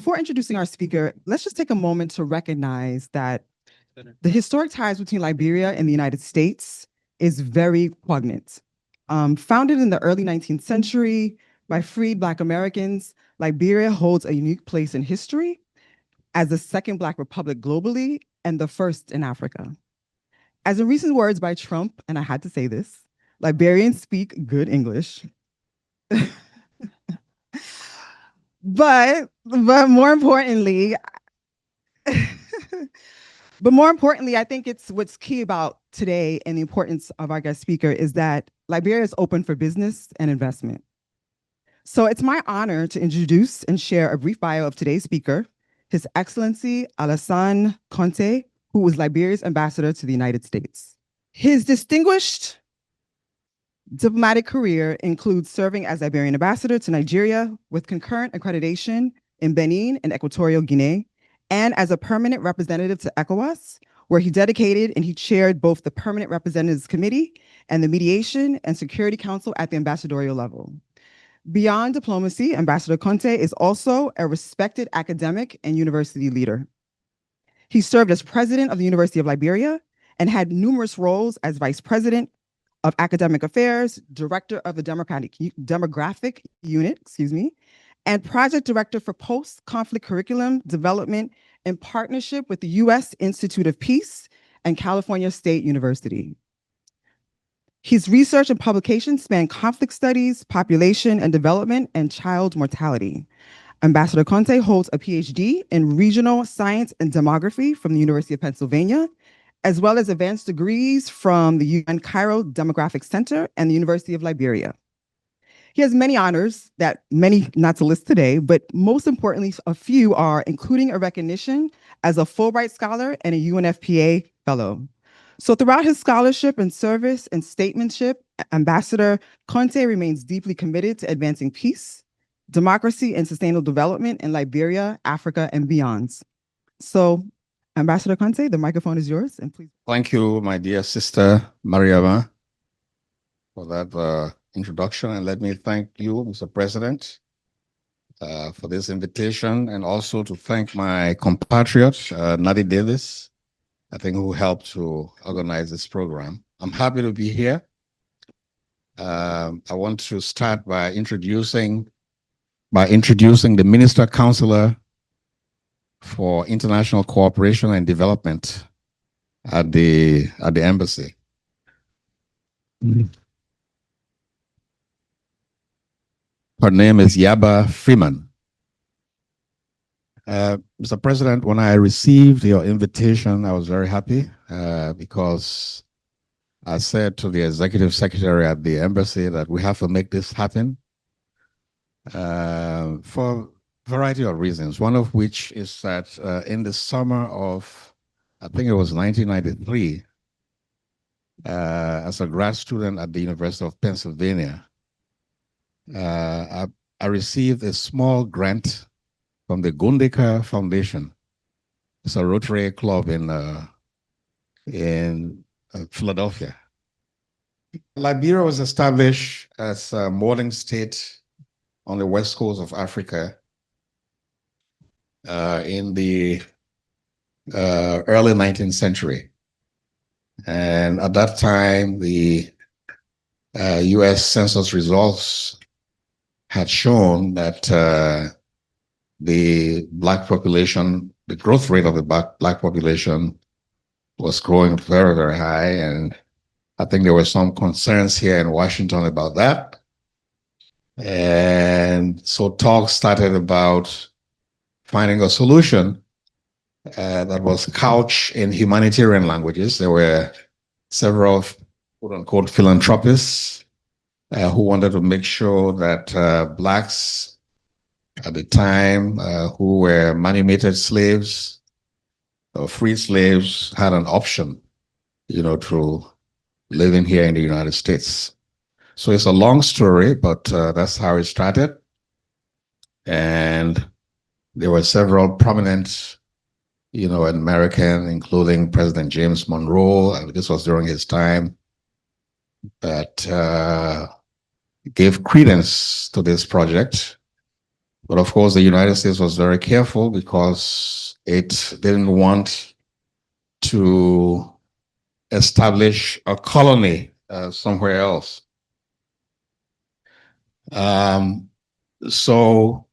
Before introducing our speaker, let's just take a moment to recognize that the historic ties between Liberia and the United States is very poignant. Founded in the early 19th century by freed Black Americans, Liberia holds a unique place in history as the second Black republic globally and the first in Africa. As in recent words by Trump, and I had to say this, Liberians speak good English. But more importantly, I think it's what's key about today and the importance of our guest speaker is that Liberia is open for business and investment. So it's my honor to introduce and share a brief bio of today's speaker, His Excellency Al-Hassan Conteh, who was Liberia's ambassador to the United States. His distinguished diplomatic career includes serving as Liberian ambassador to Nigeria with concurrent accreditation in Benin and Equatorial Guinea, and as a permanent representative to ECOWAS, where he dedicated and he chaired both the Permanent Representatives Committee and the Mediation and Security Council at the ambassadorial level. Beyond diplomacy, Ambassador Conteh is also a respected academic and university leader. He served as president of the University of Liberia and had numerous roles as vice president of academic affairs, director of the demographic unit, and project director for post-conflict curriculum development in partnership with the US Institute of Peace and California State University. His research and publications span conflict studies, population and development, and child mortality. Ambassador Conteh holds a Ph.D. in regional science and demography from the University of Pennsylvania, as well as advanced degrees from the UN Cairo Demographic Center and the University of Liberia. He has many honors that many not to list today, but most importantly, a few are including a recognition as a Fulbright Scholar and a UNFPA Fellow. So throughout his scholarship and service and statesmanship, Ambassador Conteh remains deeply committed to advancing peace, democracy, and sustainable development in Liberia, Africa, and beyond. So Ambassador Conteh, the microphone is yours, and please. Thank you, my dear sister Mariama, for that introduction, and let me thank you, Mr. President, for this invitation, and also to thank my compatriot, Nadi Davis, I think, who helped to organize this program. I'm happy to be here. I want to start by introducing the Minister Counselor for International Cooperation and Development at the embassy. Her name is Yaba Freeman. Mr. President, when I received your invitation, I was very happy because I said to the executive secretary at the embassy that we have to make this happen for a variety of reasons, one of which is that in the summer of, I think it was 1993, as a grad student at the University of Pennsylvania, I received a small grant from the Gundika Foundation. It's a Rotary club in Philadelphia. Liberia was established as a modern state on the west coast of Africa in the early 19th century. And at that time, the US census results had shown that the Black population, the growth rate of the Black population was growing very, very high. And I think there were some concerns here in Washington about that. And so talks started about finding a solution that was couched in humanitarian languages. There were several quote-unquote philanthropists who wanted to make sure that Blacks at the time who were manumitted slaves or freed slaves had an option, to living here in the United States. So it's a long story, but that's how it started. And there were several prominent, American, including President James Monroe, and this was during his time, that gave credence to this project. But of course, the United States was very careful because it didn't want to establish a colony somewhere else. So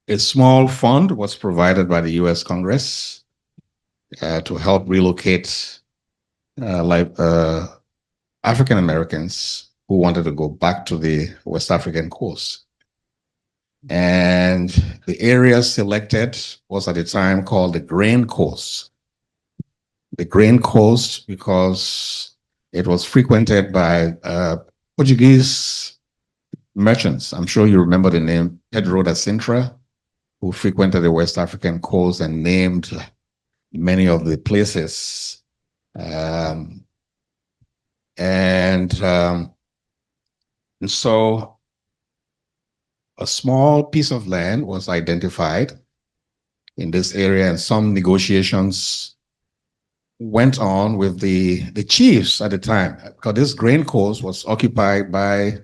a small fund was provided by the US Congress to help relocate African Americans who wanted to go back to the West African coast. And the area selected was at the time called the Grain Coast. The Grain Coast because it was frequented by Portuguese merchants. I'm sure you remember the name Pedro da Sintra, who frequented the West African coast and named many of the places. And so a small piece of land was identified in this area, and some negotiations went on with the chiefs at the time, because this Grain Coast was occupied by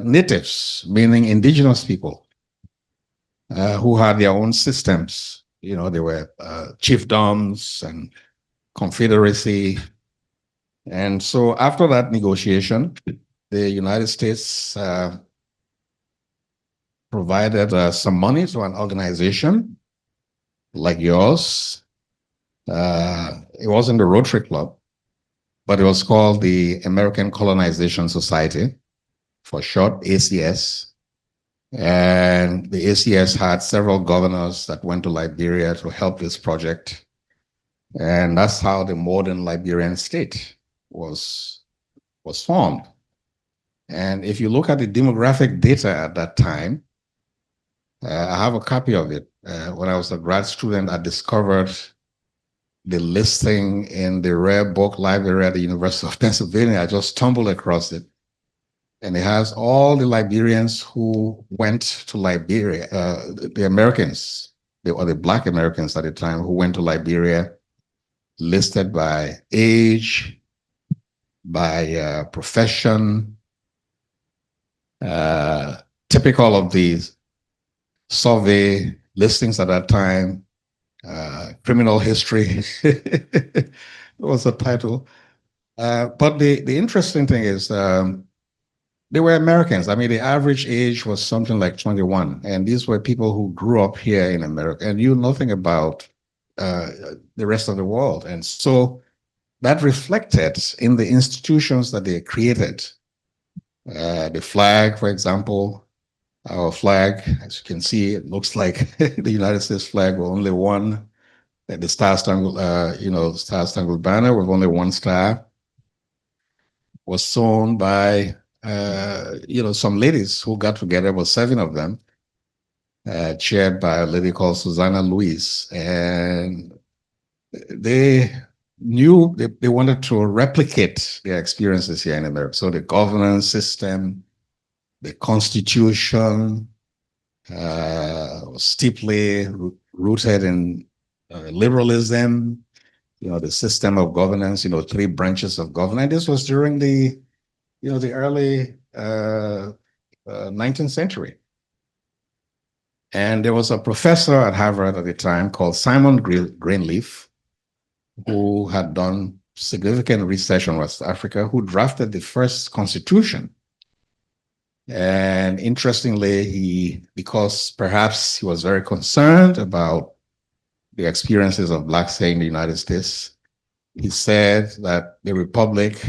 natives, meaning indigenous people, who had their own systems. You know, there were chiefdoms and confederacy. And so after that negotiation, the United States provided some money to an organization like yours. It wasn't the Rotary Club, but it was called the American Colonization Society, for short, ACS. And the ACS had several governors that went to Liberia to help this project. And that's how the modern Liberian state was formed. And if you look at the demographic data at that time, I have a copy of it. When I was a grad student, I discovered the listing in the rare book library at the University of Pennsylvania. I just stumbled across it. And it has all the Liberians who went to Liberia, the Americans, or the Black Americans at the time who went to Liberia, listed by age, by profession, typical of these survey listings at that time, criminal history was the title. But the interesting thing is they were Americans. I mean, the average age was something like 21. And these were people who grew up here in America and knew nothing about the rest of the world. And so that reflected in the institutions that they created. The flag, for example, our flag, as you can see, it looks like the United States flag with only one, the Star-Spangled Banner with only one star, was sewn by some ladies who got together, was 7 of them, chaired by a lady called Susanna Louise. And they knew they wanted to replicate their experiences here in America. So the governance system, the Constitution, was deeply rooted in liberalism, the system of governance, 3 branches of government. This was during the early 19th century. And there was a professor at Harvard at the time called Simon Greenleaf, who had done significant research on West Africa, who drafted the first constitution. And interestingly, because perhaps he was very concerned about the experiences of Blacks here in the United States, he said that the Republic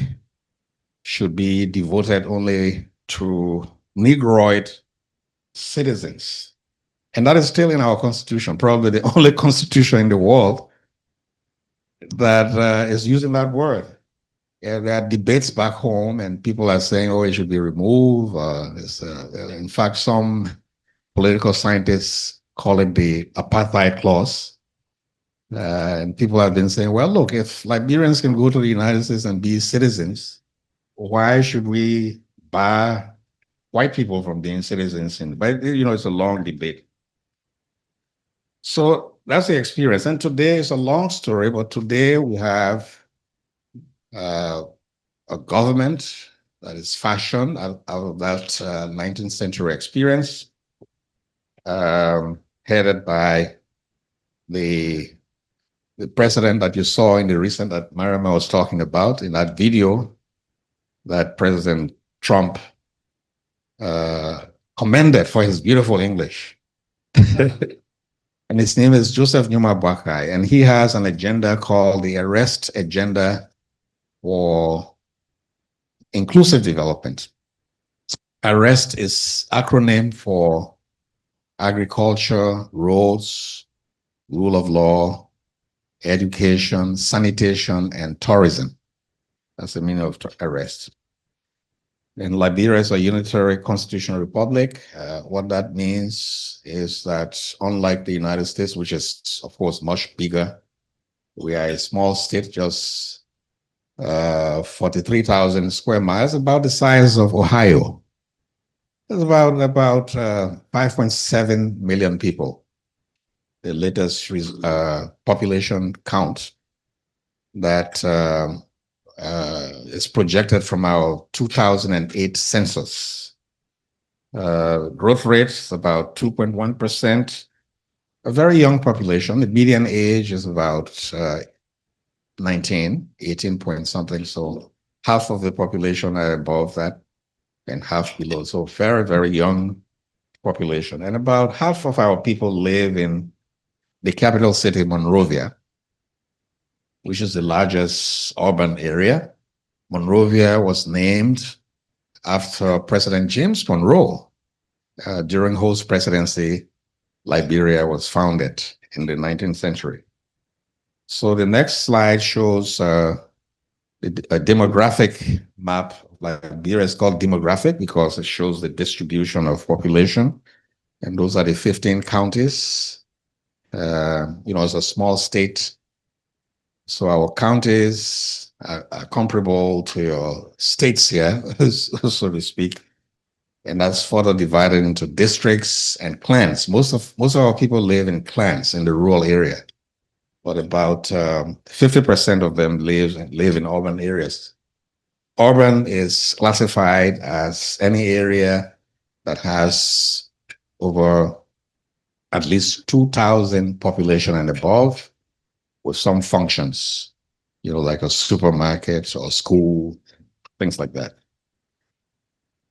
should be devoted only to Negroid citizens. And that is still in our constitution, probably the only constitution in the world that is using that word. There are debates back home, and people are saying, oh, it should be removed. In fact, some political scientists call it the apartheid clause. And people have been saying, well, look, if Liberians can go to the United States and be citizens, why should we bar white people from being citizens? But, it's a long debate. So that's the experience. And today it's a long story, but today we have a government that is fashioned out of that 19th century experience. headed by the president that you saw in the recent that Mariama was talking about in that video that President Trump commended for his beautiful English. And his name is Joseph Nyuma Bakai, and he has an agenda called the Arrest Agenda for Inclusive Development. Arrest is acronym for agriculture, roads, rule of law, education, sanitation, and tourism. That's the meaning of arrest. And Liberia is a unitary constitutional republic. What that means is that unlike the United States, which is, of course, much bigger, we are a small state, just 43,000 square miles, about the size of Ohio. It's about 5.7 million people. The latest population count that is projected from our 2008 census. Growth rate is about 2.1%. A very young population. The median age is about 18 point something. So half of the population are above that and half below. So very, very young population. And about half of our people live in the capital city, Monrovia, which is the largest urban area. Monrovia was named after President James Monroe. During whose presidency, Liberia was founded in the 19th century. So the next slide shows a demographic map. Liberia is called demographic because it shows the distribution of population. And those are the 15 counties. It's a small state. So our counties are comparable to your states here, so to speak. And that's further divided into districts and clans. Most of our people live in clans in the rural area, but about 50% of them live in urban areas. Urban is classified as any area that has over at least 2,000 population and above, with some functions, like a supermarket or school, things like that.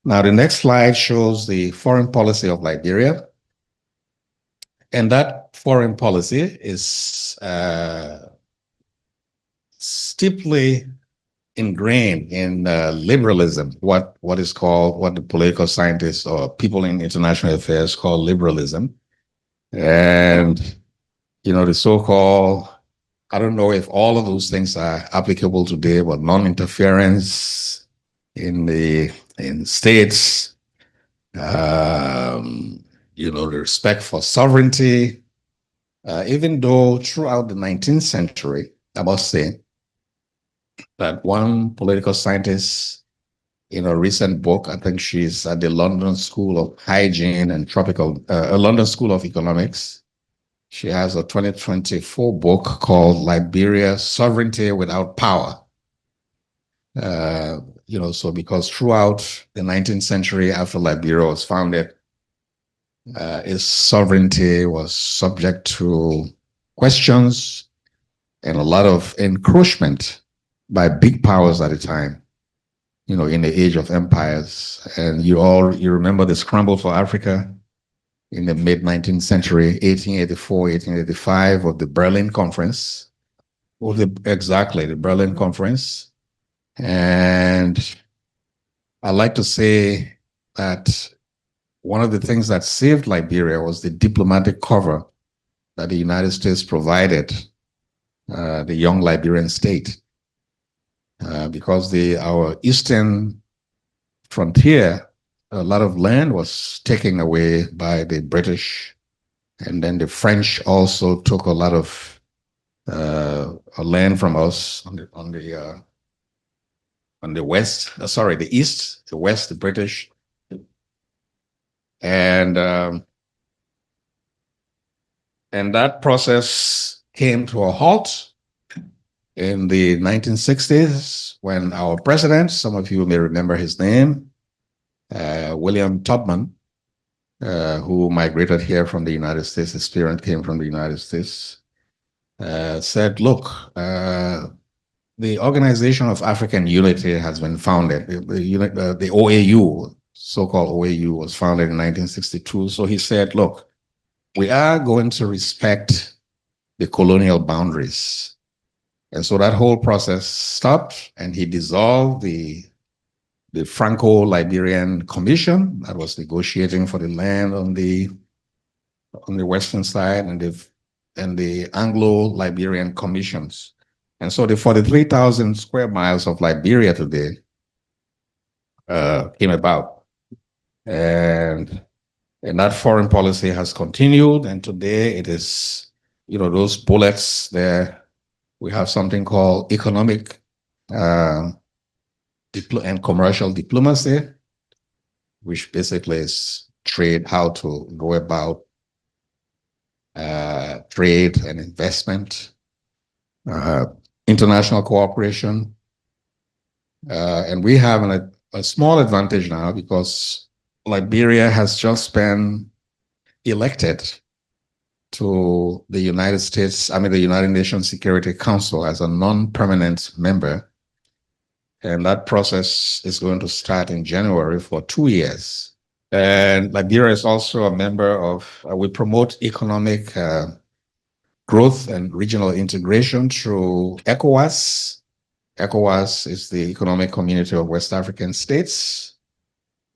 Now, the next slide shows the foreign policy of Liberia. And that foreign policy is steeply ingrained in liberalism, what the political scientists or people in international affairs call liberalism. And, the so-called, I don't know if all of those things are applicable today, but non-interference in states, the respect for sovereignty, even though throughout the 19th century, I must say that one political scientist in a recent book, I think she's at the London School of Hygiene and London School of Economics. She has a 2024 book called Liberia, Sovereignty Without Power. So because throughout the 19th century, after Liberia was founded, its sovereignty was subject to questions and a lot of encroachment by big powers at the time, in the age of empires. And you remember the scramble for Africa in the mid-19th century, 1884, 1885, of the Berlin Conference. The Berlin Conference. And I like to say that one of the things that saved Liberia was the diplomatic cover that the United States provided the young Liberian state. Because our eastern frontier, a lot of land was taken away by the British, and then the French also took a lot of land from us on the west. The east, the west, the British, and that process came to a halt in the 1960s when our president, some of you may remember his name, William Tubman, who migrated here from the United States, his parent came from the United States, said, look, the Organization of African Unity has been founded. The OAU, so-called OAU, was founded in 1962. So he said, look, we are going to respect the colonial boundaries. And so that whole process stopped, and he dissolved the Franco-Liberian Commission that was negotiating for the land on the western side, and the Anglo-Liberian commissions. And so the 43,000 square miles of Liberia today came about. And that foreign policy has continued. And today it is, those bullets there, we have something called economic and commercial diplomacy, which basically is trade, how to go about trade and investment, international cooperation. And we have a small advantage now because Liberia has just been elected to the the United Nations Security Council as a non-permanent member. And that process is going to start in January for 2 years. And Liberia is also a member of, we promote economic growth and regional integration through ECOWAS. ECOWAS is the Economic Community of West African States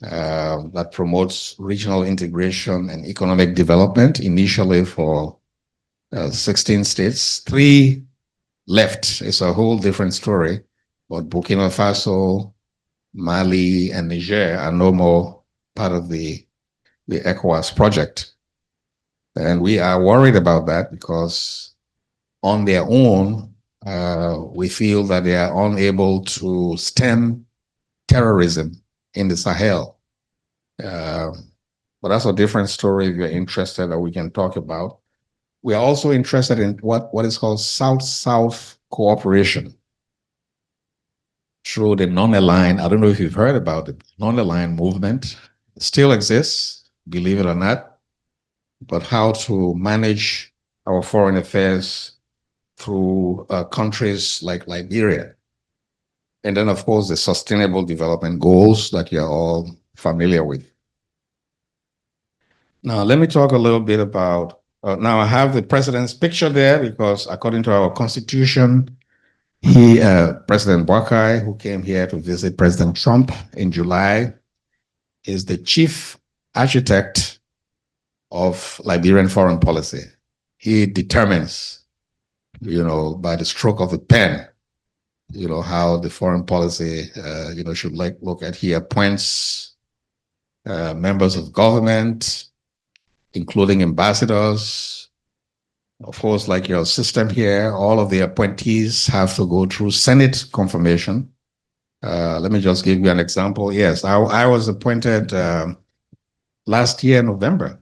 that promotes regional integration and economic development, initially for 16 states. 3 left. It's a whole different story. But Burkina Faso, Mali, and Niger are no more part of the ECOWAS project. And we are worried about that because on their own, we feel that they are unable to stem terrorism in the Sahel. But that's a different story if you're interested that we can talk about. We are also interested in what is called South-South cooperation through the non-aligned. I don't know if you've heard about the non-aligned movement. It still exists, believe it or not, but how to manage our foreign affairs through countries like Liberia. And then, of course, the Sustainable Development Goals that you're all familiar with. Now, let me talk a little bit about, now I have the president's picture there because according to our constitution, President Boakai, who came here to visit President Trump in July, is the chief architect of Liberian foreign policy. He determines, by the stroke of the pen, how the foreign policy, should look at. He appoints members of government, including ambassadors. Of course, like your system here, all of the appointees have to go through Senate confirmation. Let me just give you an example. Yes, I was appointed last year, November,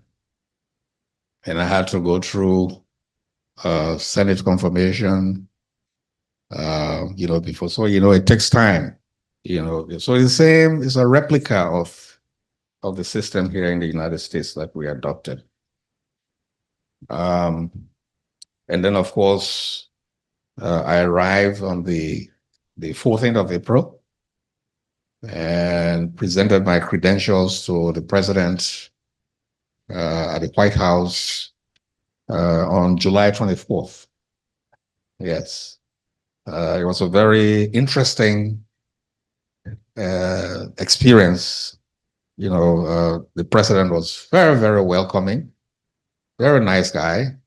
and I had to go through Senate confirmation, before. So, it takes time, So it's the same, it's a replica of the system here in the United States that we adopted. And then, of course, I arrived on the 14th of April and presented my credentials to the president at the White House on July 24th. Yes. It was a very interesting experience. The president was very, very welcoming, very nice guy.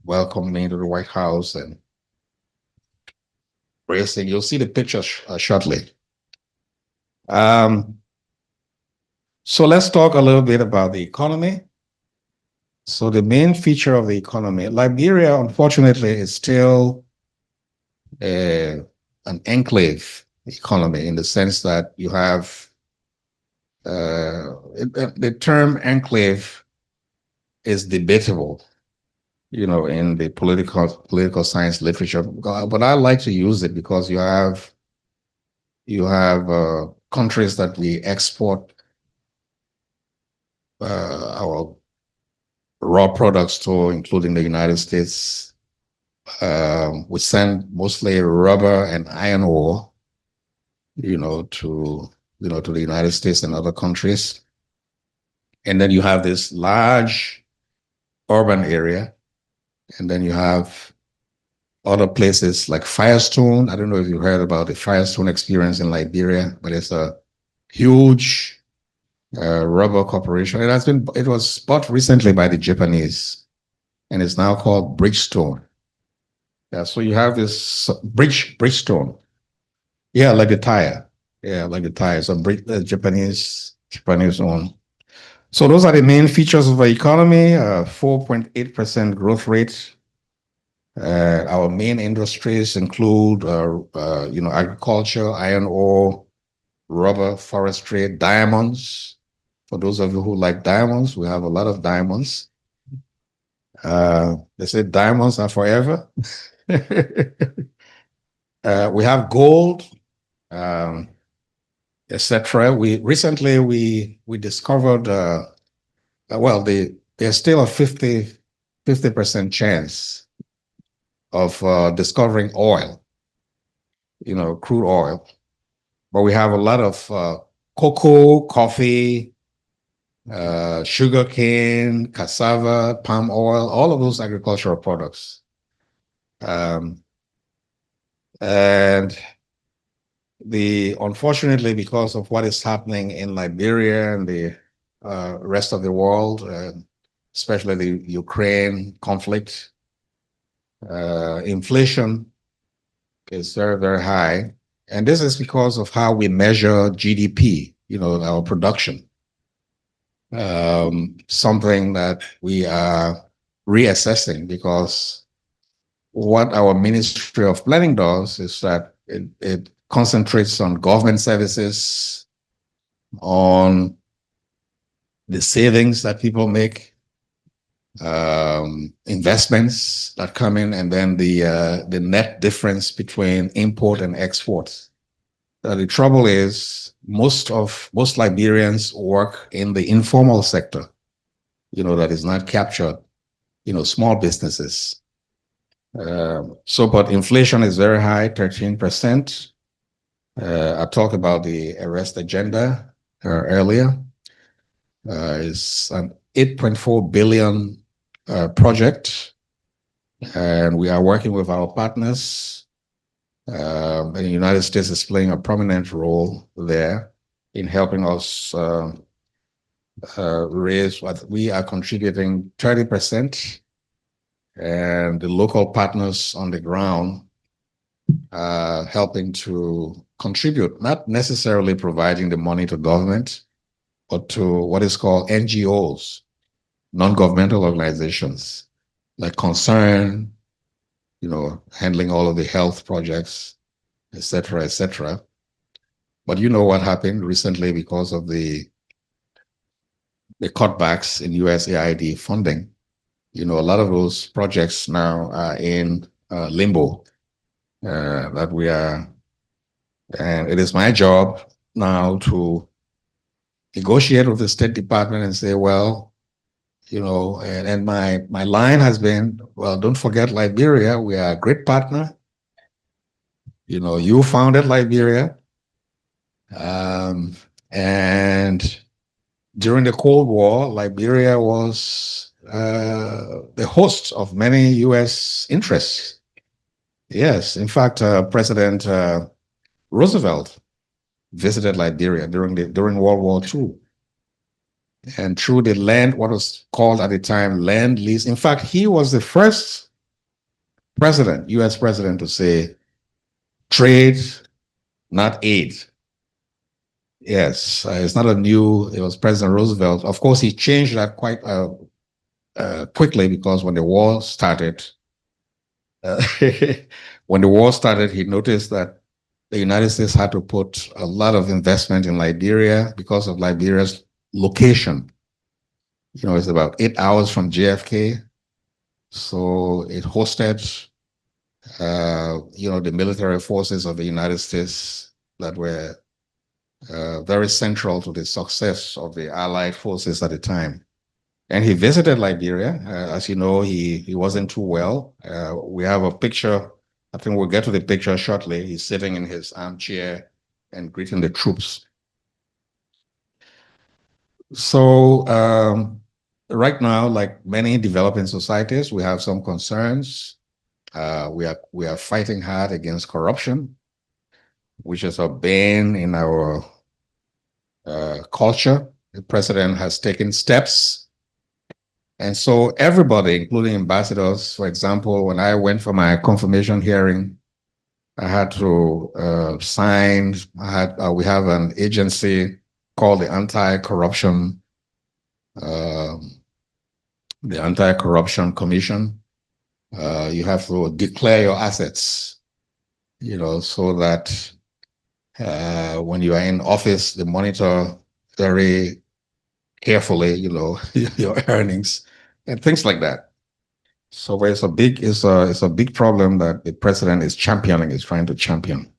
Welcomed me to the White House and racing. You'll see the picture shortly. So let's talk a little bit about the economy. So the main feature of the economy, Liberia, unfortunately, is still an enclave economy in the sense that you have the term enclave is debatable, in the political science literature, but I like to use it because you have countries that we export our raw products to, including the United States. We send mostly rubber and iron ore, to the United States and other countries. And then you have this large urban area, and then you have other places like Firestone. I don't know if you heard about the Firestone experience in Liberia, but it's a huge rubber corporation. It was bought recently by the Japanese, and it's now called Bridgestone. Yeah, so you have this Bridgestone. Yeah, like the tire. Yeah, like the tire. So Japanese owned. So those are the main features of our economy. 4.8% growth rate. Our main industries include, agriculture, iron ore, rubber, forestry, diamonds. For those of you who like diamonds, we have a lot of diamonds. They say diamonds are forever. We have gold, etc. We recently discovered there's still a 50% chance of discovering oil, crude oil, but we have a lot of cocoa, coffee, sugarcane, cassava, palm oil, all of those agricultural products. And unfortunately, because of what is happening in Liberia and the rest of the world, especially the Ukraine conflict, inflation is very, very high. And this is because of how we measure GDP, our production. Something that we are reassessing, because what our Ministry of Planning does is that it concentrates on government services, on the savings that people make, investments that come in, and then the net difference between import and export. The trouble is most Liberians work in the informal sector, that is not captured, small businesses. But inflation is very high, 13%. I talked about the arrest agenda earlier. It's an 8.4 billion project, and we are working with our partners. And the United States is playing a prominent role there in helping us raise what we are contributing 30%, and the local partners on the ground helping to contribute, not necessarily providing the money to government, but to what is called NGOs, non-governmental organizations, like concern, handling all of the health projects, et cetera, et cetera. But you know what happened recently because of the cutbacks in USAID funding. A lot of those projects now are in limbo, that we are, and it is my job now to negotiate with the State Department and say, well, and my line has been, well, don't forget Liberia. We are a great partner. You founded Liberia. And during the Cold War, Liberia was the host of many U.S. interests. Yes, in fact, President Roosevelt visited Liberia during World War II. And through the what was called at the time land lease. In fact, he was the first president, US president, to say trade, not aid. Yes, it was President Roosevelt. Of course, he changed that quite quickly, because when the war started, he noticed that the United States had to put a lot of investment in Liberia because of Liberia's location. It's about 8 hours from JFK. So it hosted, the military forces of the United States that were very central to the success of the Allied forces at the time. And he visited Liberia. As you know, he wasn't too well. We have a picture. I think we'll get to the picture shortly. He's sitting in his armchair and greeting the troops. So right now, like many developing societies, we have some concerns. We are fighting hard against corruption, which is a bane in our culture. The president has taken steps. And so everybody, including ambassadors, for example, when I went for my confirmation hearing, I had to sign. We have an agency called the Anti-Corruption Commission. You have to declare your assets, so that when you are in office, they monitor very carefully, your earnings and things like that. So it's a big problem that the president is trying to champion.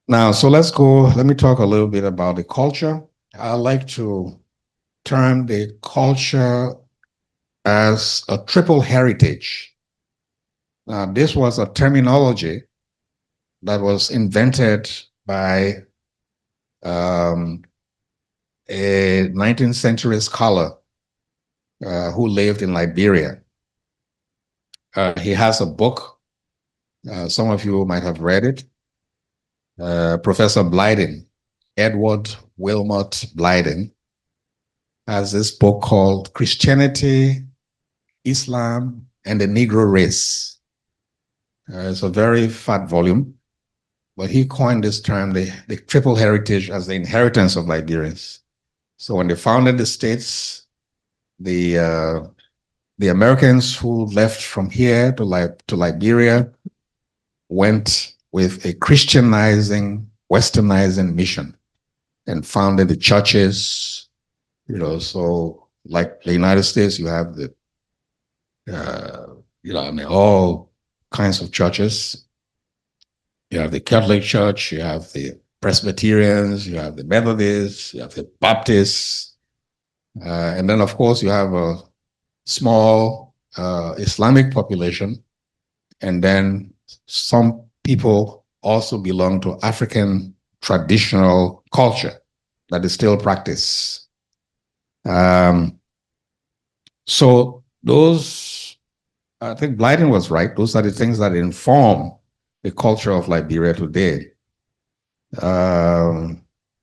Now, so let me talk a little bit about the culture. I like to term the culture as a triple heritage. Now, this was a terminology that was invented by a 19th century scholar who lived in Liberia. He has a book. Some of you might have read it. Professor Blyden, Edward Wilmot Blyden, has this book called Christianity, Islam, and the Negro Race. It's a very fat volume, but he coined this term, the triple heritage, as the inheritance of Liberians. So when they founded the states, the Americans who left from here to Liberia went with a Christianizing, Westernizing mission and founded the churches. So like the United States, you have all kinds of churches. You have the Catholic Church, you have the Presbyterians, you have the Methodists, you have the Baptists, and then of course you have a small Islamic population, and then some people also belong to African traditional culture that is still practiced. So those, I think Blyden was right. Those are the things that inform the culture of Liberia today. And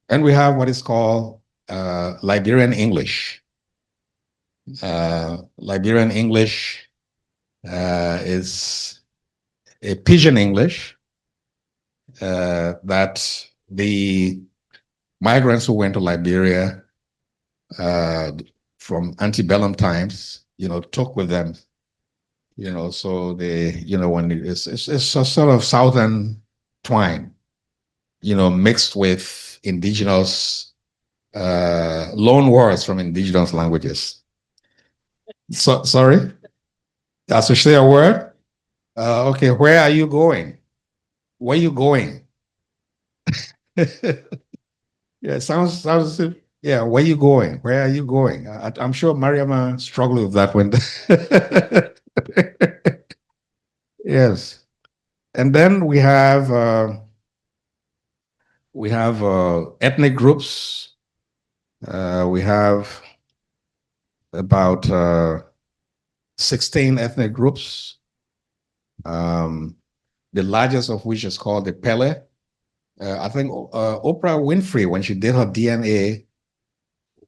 we have what is called Liberian English. Liberian English is a pidgin English that the migrants who went to Liberia from antebellum times, took with them. So they, when it's a sort of southern twang, mixed with indigenous loan words from indigenous languages. So sorry, that's to say a word. Okay, where are you going? Where are you going? Yeah, sounds. Yeah, where are you going? Where are you going? I'm sure Mariama struggled with that one. Yes, and then we have ethnic groups. We have about 16 ethnic groups. The largest of which is called the Pele. I think Oprah Winfrey, when she did her DNA,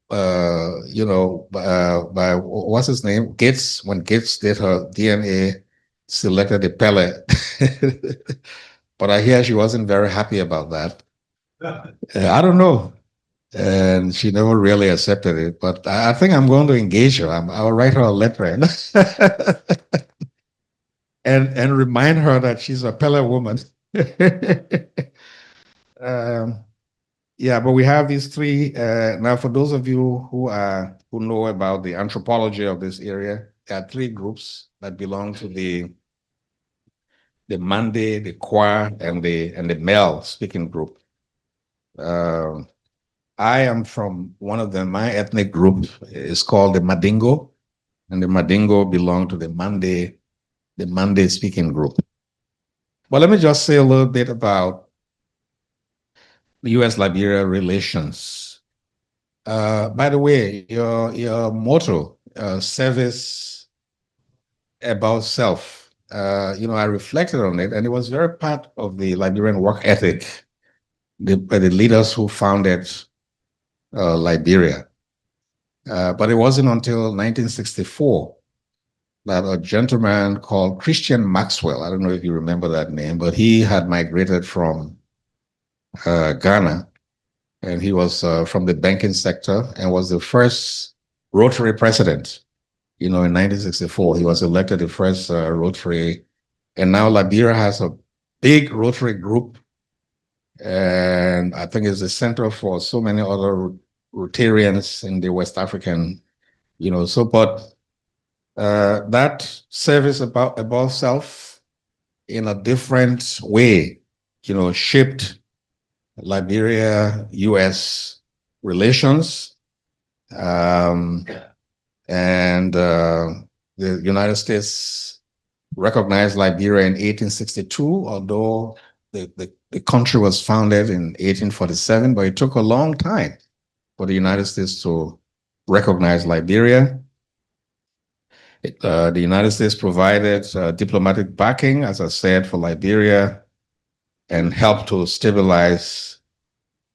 by what's his name? Gates, when Gates did her DNA, selected the Pele. But I hear she wasn't very happy about that. I don't know. And she never really accepted it, but I think I'm going to engage her. I'll write her a letter and remind her that she's a Pele woman. Yeah, but we have these three. Now, for those of you who know about the anthropology of this area, there are three groups that belong to the Mande, the Kwa, and the Mel speaking group. I am from one of them. My ethnic group is called the Madingo, and the Madingo belong to the Mande speaking group. But let me just say a little bit about the US-Liberia relations. By the way, your motto, service about self, I reflected on it, and it was very part of the Liberian work ethic, by the leaders who founded Liberia. But it wasn't until 1964 that a gentleman called Christian Maxwell, I don't know if you remember that name, but he had migrated from Ghana, and he was from the banking sector and was the first Rotary president. In 1964, he was elected the first Rotary, and now Liberia has a big Rotary group, and I think it's the center for so many other Rotarians in the West African, but that service above self in a different way, shaped Liberia-US relations. And the United States recognized Liberia in 1862, although the country was founded in 1847, but it took a long time for the United States to recognize Liberia. The United States provided diplomatic backing, as I said, for Liberia, and helped to stabilize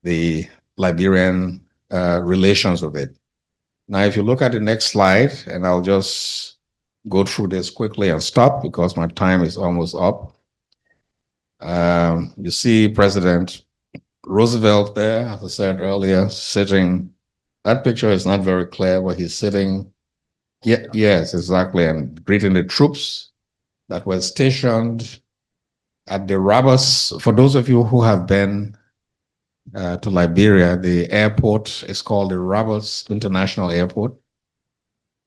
the Liberian relations with it. Now, if you look at the next slide, and I'll just go through this quickly and stop because my time is almost up. You see President Roosevelt there, as I said earlier, sitting. That picture is not very clear, but he's sitting. Yeah, yes, exactly, and greeting the troops that were stationed at the Rabas. For those of you who have been to Liberia, the airport is called the Rabas International Airport.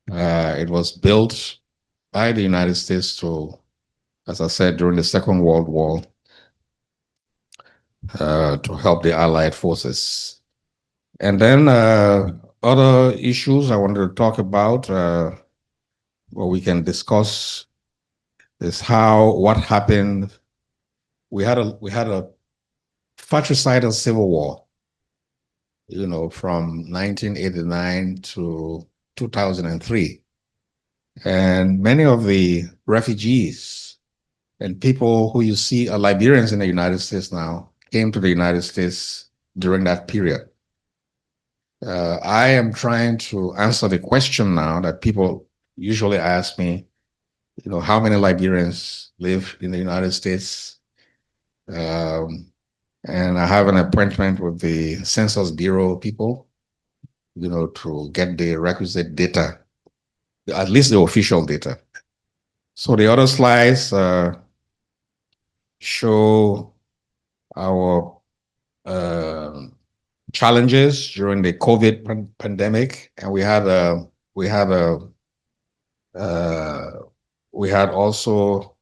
It was built by the United States to, as I said, during the Second World War, to help the Allied forces. And then other issues I wanted to talk about, what we can discuss, is what happened. We had a fratricidal civil war, from 1989 to 2003. And many of the refugees and people who you see are Liberians in the United States now came to the United States during that period. I am trying to answer the question now that people usually ask me, how many Liberians live in the United States? And I have an appointment with the Census Bureau people, to get the requisite data, at least the official data. So the other slides show our challenges during the COVID pandemic, and we had also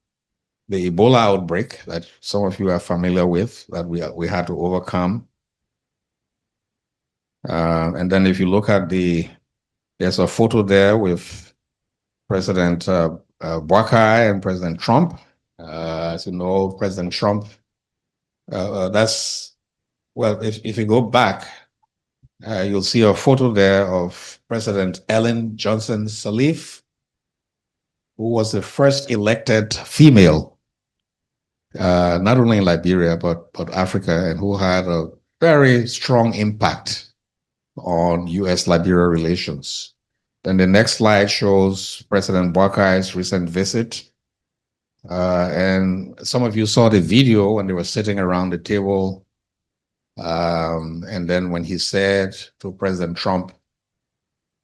the Ebola outbreak that some of you are familiar with, that we had to overcome. And then if you look at there's a photo there with President Boakai and President Trump. As you know, President Trump, if you go back, you'll see a photo there of President Ellen Johnson Sirleaf, who was the first elected female, not only in Liberia, but Africa, and who had a very strong impact on US-Liberia relations. Then the next slide shows President Boakai's recent visit. And some of you saw the video when they were sitting around the table. And then when he said to President Trump,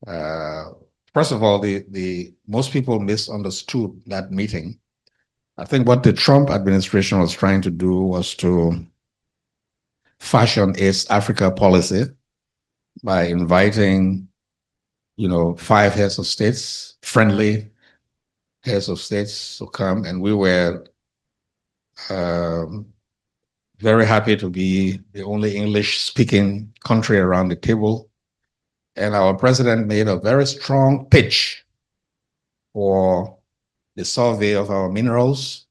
first of all, most people misunderstood that meeting. I think what the Trump administration was trying to do was to fashion its Africa policy by inviting, 5 heads of states, friendly heads of states to come, and we were very happy to be the only English-speaking country around the table. And our president made a very strong pitch for the survey of our minerals.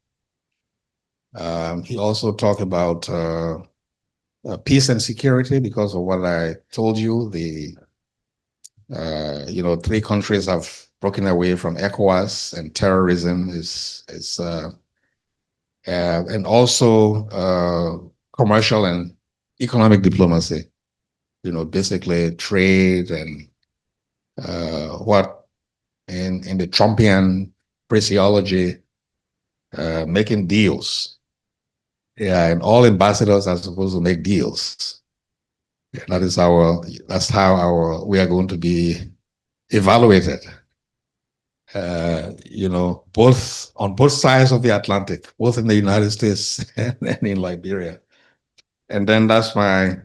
He also talked about peace and security because of what I told you. Three countries have broken away from ECOWAS, and terrorism and also commercial and economic diplomacy. Basically trade and what in the Trumpian phraseology, making deals. Yeah, and all ambassadors are supposed to make deals. Yeah, that's how we are going to be evaluated. Both on both sides of the Atlantic, both in the United States and in Liberia. And then that's my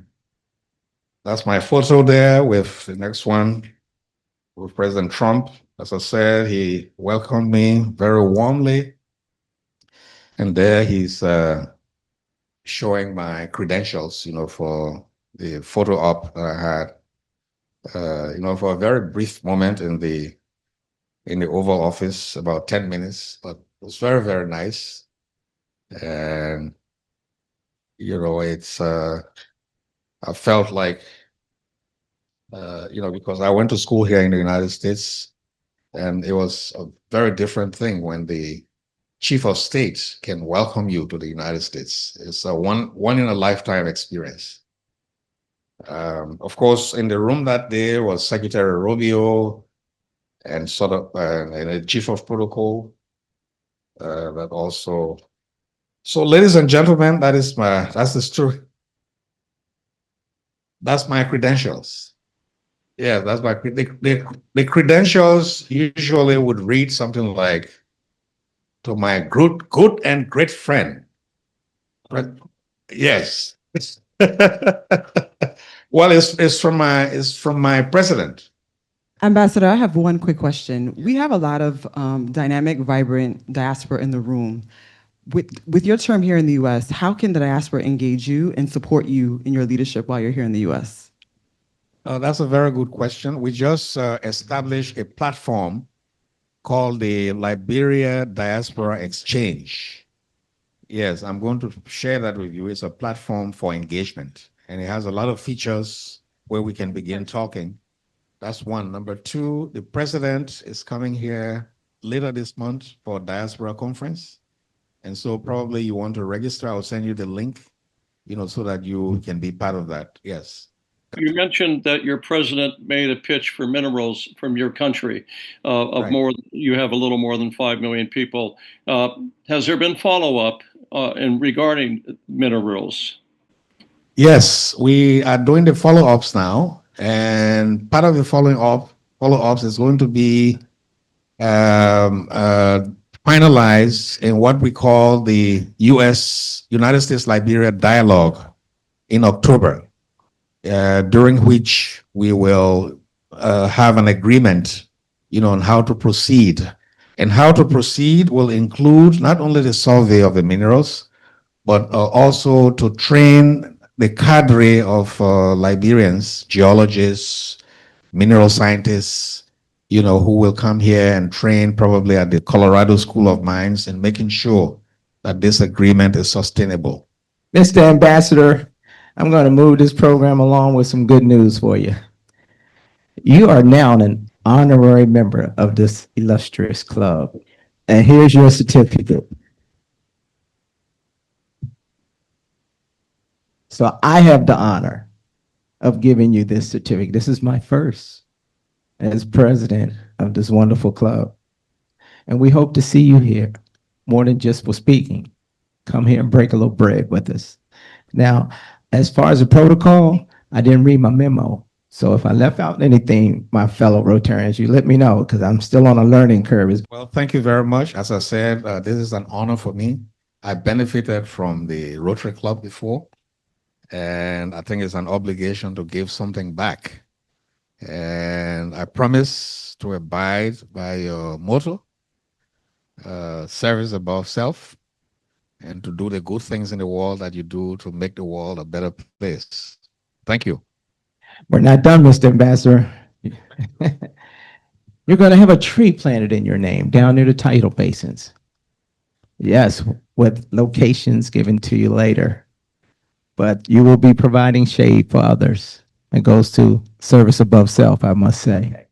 photo there with the next one with President Trump. As I said, he welcomed me very warmly. And there he's showing my credentials, for the photo op that I had, for a very brief moment in the Oval Office, about 10 minutes, but it was very, very nice. And, it's, I felt like, because I went to school here in the United States, and it was a very different thing when the chief of state can welcome you to the United States. It's a one in a lifetime experience. Of course, in the room that day was Secretary Rubio and and a chief of protocol. That also. So, ladies and gentlemen, that's my credentials. Yeah, that's the credentials usually would read something like, to my good and great friend. Right? Yes. Well, it's from my president. Ambassador, I have one quick question. We have a lot of dynamic, vibrant diaspora in the room. With your term here in the U.S., how can the diaspora engage you and support you in your leadership while you're here in the U.S.? That's a very good question. We just established a platform called the Liberia Diaspora Exchange. Yes, I'm going to share that with you. It's a platform for engagement, and it has a lot of features where we can begin talking. That's one. Number two, the president is coming here later this month for a diaspora conference. And so probably you want to register. I'll send you the link, so that you can be part of that. Yes. You mentioned that your president made a pitch for minerals from your country Right. you have a little more than 5 million people. Has there been follow-up regarding minerals? Yes, we are doing the follow-ups now. And part of the follow-ups is going to be finalized in what we call the United States Liberia dialogue in October, during which we will have an agreement, on how to proceed. And how to proceed will include not only the survey of the minerals, but also to train the cadre of Liberians, geologists, mineral scientists, who will come here and train probably at the Colorado School of Mines, and making sure that this agreement is sustainable. Mr. Ambassador, I'm going to move this program along with some good news for you. You are now an honorary member of this illustrious club, and here's your certificate. So I have the honor of giving you this certificate. This is my first as president of this wonderful club. And we hope to see you here more than just for speaking. Come here and break a little bread with us. Now, as far as the protocol, I didn't read my memo. So if I left out anything, my fellow Rotarians, you let me know, because I'm still on a learning curve. Well, thank you very much. As I said, this is an honor for me. I benefited from the Rotary Club before, and I think it's an obligation to give something back. And I promise to abide by your motto, service above self. and to do the good things in the world that you do to make the world a better place. Thank you. We're not done, Mr. Ambassador. You're going to have a tree planted in your name down near the tidal basins. Yes, with locations given to you later. But you will be providing shade for others. It goes to service above self, I must say.